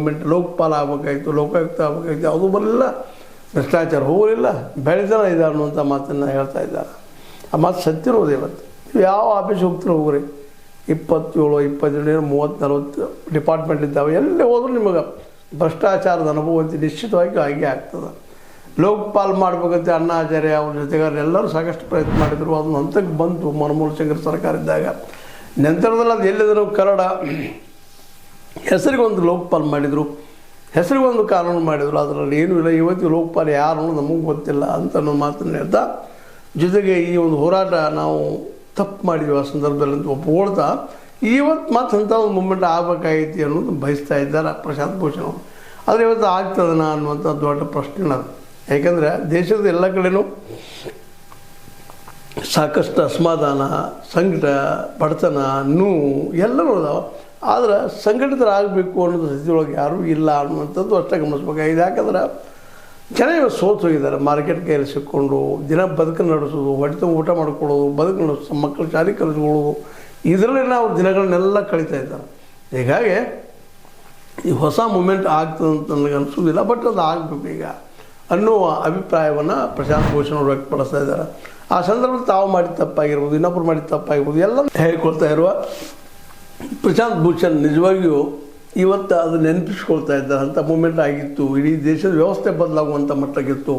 Moment Lokpal ಆಗಬೇಕಾಯ್ತು, Lokayukta ಆಗಬೇಕಾಯ್ತು, ಯಾವುದೂ ಬರಲಿಲ್ಲ, ಭ್ರಷ್ಟಾಚಾರ ಹೋಗಲಿಲ್ಲ, ಬೆಳೆದನ ಇದೆ ಅನ್ನುವಂಥ ಮಾತನ್ನು ಹೇಳ್ತಾ ಇದ್ದಾರೆ. ಆ ಮಾತು ಸತ್ಯನೋದು. ಇವತ್ತು ಯಾವ ಆಫೀಸ್ ಹೋಗ್ತೀರೋ ಹೋಗ್ರಿ, 27, 22, 30, 40 ಡಿಪಾರ್ಟ್ಮೆಂಟ್ ಇದ್ದಾವೆ, ಎಲ್ಲಿ ಹೋದ್ರೂ ನಿಮಗೆ ಭ್ರಷ್ಟಾಚಾರದ ಅನುಭವ ಅಂತ ನಿಶ್ಚಿತವಾಗಿ ಹಾಗೆ ಆಗ್ತದೆ. ಲೋಕಪಾಲ್ ಮಾಡಬೇಕಂತ ಅಣ್ಣಾಚಾರ್ಯ ಅವ್ರ ಜೊತೆಗಾರರು ಎಲ್ಲರೂ ಸಾಕಷ್ಟು ಪ್ರಯತ್ನ ಮಾಡಿದರು. ಅದನ್ನು ಹಂತಕ್ಕೆ ಬಂತು ಮನಮೋಹನ್ ಸಿಂಗ್ ಸರ್ಕಾರ ಇದ್ದಾಗ. ನಂತರದಲ್ಲಿ ಅದು ಎಲ್ಲಿದ್ರು ಕನ್ನಡ ಹೆಸರಿಗೊಂದು ಲೋಕಪಾಲ್ ಮಾಡಿದರು, ಹೆಸರಿಗೊಂದು ಕಾನೂನು ಮಾಡಿದರು, ಅದರಲ್ಲಿ ಏನೂ ಇಲ್ಲ. ಇವತ್ತು ಲೋಕಪಾಲ್ ಯಾರು ಅನ್ನೋದು ನಮಗೆ ಗೊತ್ತಿಲ್ಲ ಅಂತ ಅನ್ನೋ ಮಾತನ್ನು ಹೇಳ್ತಾ, ಜೊತೆಗೆ ಈ ಒಂದು ಹೋರಾಟ ನಾವು ತಪ್ಪು ಮಾಡಿದ್ವಿ ಆ ಸಂದರ್ಭದಲ್ಲಿ ಅಂತ ಒಪ್ಪಿಕೊಳ್ತಾ, ಇವತ್ತು ಮತ್ತೆ ಅಂಥ ಒಂದು ಮೂಮೆಂಟ್ ಆಗಬೇಕಾಗೈತಿ ಅನ್ನೋದು ಬಯಸ್ತಾ ಇದ್ದಾರೆ ಪ್ರಶಾಂತ್ ಭೂಷಣ್ ಅವರು. ಆದರೆ ಇವತ್ತು ಆಗ್ತದನ ಅನ್ನುವಂಥ ದೊಡ್ಡ ಪ್ರಶ್ನೆ ಅದು. ಯಾಕೆಂದರೆ ದೇಶದ ಎಲ್ಲ ಕಡೆಯೂ ಸಾಕಷ್ಟು ಅಸಮಾಧಾನ, ಸಂಕಟ, ಬಡತನ, ನೋವು ಎಲ್ಲರೂ ಅದಾವೆ. ಆದರೆ ಸಂಘಟಿತರಾಗಬೇಕು ಅನ್ನೋದು ಸ್ಥಿತಿಯೊಳಗೆ ಯಾರೂ ಇಲ್ಲ ಅನ್ನುವಂಥದ್ದು ಅಷ್ಟೇ ಗಮನಿಸ್ಬೇಕಾಗಿದೆ. ಯಾಕಂದ್ರೆ ಜನ ಇವತ್ತು ಸೋತು ಹೋಗಿದ್ದಾರೆ. ಮಾರ್ಕೆಟ್ ಕೈಯಲ್ಲಿ ಸಿಕ್ಕೊಂಡು ದಿನ ಬದುಕನ್ನು ನಡೆಸೋದು, ಹೊಟ್ಟೆ ಊಟ ಮಾಡ್ಕೊಳ್ಳೋದು, ಬದುಕು ನಡೆಸೋದು, ಮಕ್ಕಳು ಶಾಲೆ ಕಲಿಸ್ಕೊಳ್ಳೋದು, ಇದರಲ್ಲಿ ನಾವು ದಿನಗಳನ್ನೆಲ್ಲ ಕಳೀತಾ ಇದ್ದಾರೆ. ಹೀಗಾಗಿ ಈ ಹೊಸ ಮೂಮೆಂಟ್ ಆಗ್ತದೆ ಅಂತ ನನಗೆ ಅನಿಸೋದಿಲ್ಲ. ಬಟ್ ಅದು ಆಗಬೇಕು ಈಗ ಅನ್ನುವ ಅಭಿಪ್ರಾಯವನ್ನು ಪ್ರಶಾಂತ್ ಭೂಷಣ್ ಅವರು ವ್ಯಕ್ತಪಡಿಸ್ತಾ ಇದ್ದಾರೆ. ಆ ಸಂದರ್ಭದಲ್ಲಿ ತಾವು ಮಾಡಿದ ತಪ್ಪಾಗಿರ್ಬೋದು, ಇನ್ನೊಬ್ಬರು ಮಾಡಿದ ತಪ್ಪಾಗಿರ್ಬೋದು, ಎಲ್ಲ ಹೇಳ್ಕೊಳ್ತಾ ಇರುವ ಪ್ರಶಾಂತ್ ಭೂಷಣ್ ನಿಜವಾಗಿಯೂ ಇವತ್ತು ಅದು ನೆನಪಿಸ್ಕೊಳ್ತಾ ಇದ್ದಾರೆ. ಅಂಥ ಮೂಮೆಂಟ್ ಆಗಿತ್ತು. ಇಡೀ ದೇಶದ ವ್ಯವಸ್ಥೆ ಬದಲಾಗುವಂಥ ಮಟ್ಟಕ್ಕಿತ್ತು.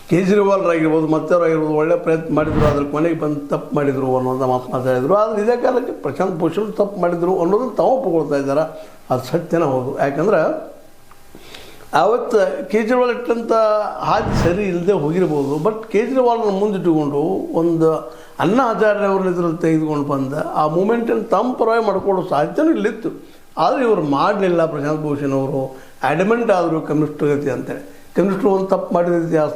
ಕೇಜ್ರಿವಾಲ್ರಾಗಿರ್ಬೋದು, ಮತ್ತವರಾಗಿರ್ಬೋದು ಒಳ್ಳೆ ಪ್ರಯತ್ನ ಮಾಡಿದರು, ಅದ್ರ ಕೊನೆಗೆ ಬಂದು ತಪ್ಪು ಮಾಡಿದರು ಅನ್ನೋದು ಮಾತಾಡಿದರು. ಆದರೆ ಇದೇ ಕಾಲಕ್ಕೆ ಪ್ರಶಾಂತ್ ಭೂಷಣ್ ತಪ್ಪು ಮಾಡಿದರು ಅನ್ನೋದನ್ನು ತಾವು ಒಪ್ಪಿಕೊಳ್ತಾ ಇದ್ದಾರೆ. ಅದು ಸತ್ಯನ ಹೌದು. ಯಾಕಂದ್ರೆ ಆವತ್ತು ಕೇಜ್ರಿವಾಲ್ ಇಟ್ಟಂಥ ಹಾದಿ ಸರಿ ಇಲ್ಲದೆ ಹೋಗಿರ್ಬೋದು. ಬಟ್ ಕೇಜ್ರಿವಾಲ್ನ ಮುಂದಿಟ್ಟುಕೊಂಡು ಒಂದು ಅಣ್ಣಾ ಹಜಾರೆ ಅವ್ರನ್ನ ಇದ್ರಲ್ಲಿ ತೆಗೆದುಕೊಂಡು ಬಂದ ಆ ಮೂಮೆಂಟನ್ನು ತಮ್ಮ ಪರವಾಗಿ ಮಾಡ್ಕೊಳ್ಳೋ ಸಾಧ್ಯನೂ ಇಲ್ಲಿತ್ತು. ಆದರೆ ಇವರು ಮಾಡಲಿಲ್ಲ. ಪ್ರಶಾಂತ್ ಭೂಷಣ್ ಅವರು ಅಡ್ಮೆಂಟ್ ಆದರು ಕಮ್ಯುನಿಸ್ಟ್ ಗತಿ ಅಂತೇಳಿ. ಕಮ್ಯುನಿಸ್ಟ್ರು ಒಂದು ತಪ್ಪು ಮಾಡಿದ ಇತಿಹಾಸ